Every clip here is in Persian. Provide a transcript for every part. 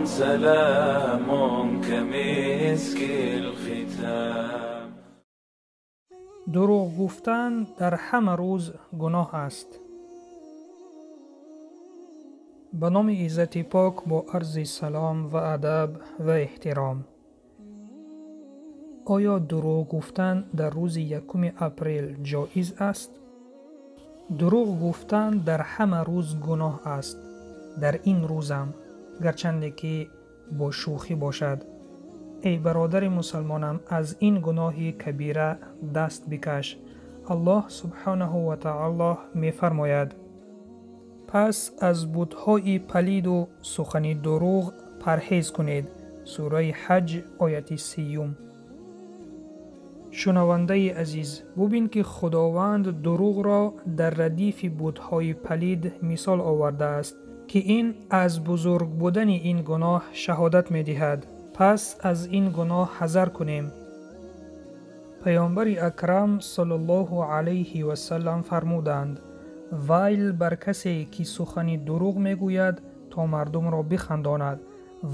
سلام كمسك الختام. دروغ گفتن در همه روز گناه است. به نام عزت پاک با عرض سلام و ادب و احترام. آیا دروغ گفتن در روز 1 اپریل جایز است؟ دروغ گفتن در همه روز گناه است. در این روزم گرچند که با شوخی باشد. ای برادر مسلمانم، از این گناه کبیره دست بکش. الله سبحانه و تعالی می فرماید: پس از بت‌های پلید و سخن دروغ پرهیز کنید. سوره حج آیت 30. شنونده عزیز، ببین که خداوند دروغ را در ردیف بت‌های پلید مثال آورده است که این از بزرگ بودن این گناه شهادت می دهد. پس از این گناه حذر کنیم. پیامبر اکرم صلی الله علیه و سلم فرمودند: ویل بر کسی که سخن دروغ می گوید تا مردم را بخنداند.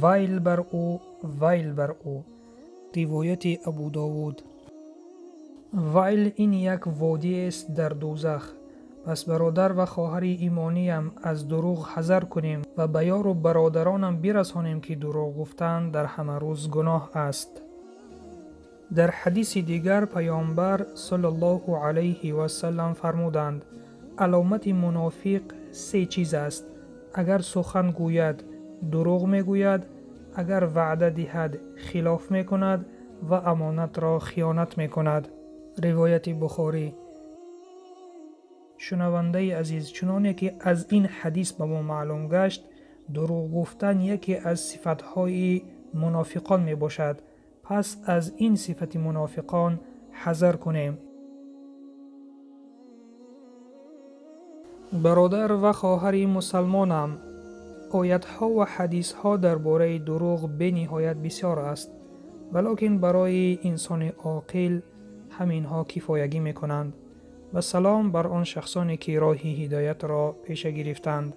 ویل بر او، ویل بر او. روایت ابو داود. ویل این یک وادی است در دوزخ. پس برادر و خواهر ایمانیم از دروغ حذر کنیم و به یار و برادرانم برسانیم که دروغ گفتن در همه روز گناه است. در حدیث دیگر پیامبر صلی الله علیه و سلم فرمودند: علامت منافق 3 چیز است: اگر سخن گوید دروغ میگوید، اگر وعده دهد خلاف میکند و امانت را خیانت میکند. روایت بخاری. شنونده عزیز، چنانه که از این حدیث به ما معلوم گشت، دروغ گفتن یکی از صفتهای منافقان می باشد. پس از این صفت منافقان حذر کنیم. برادر و خواهر مسلمانم، آیت‌ها و حدیث‌ها درباره دروغ به نهایت بسیار است، ولکن برای انسان عاقل همینها کفایگی می‌کنند. و سلام بر آن شخصانی که راه هدایت را پیش گرفتند.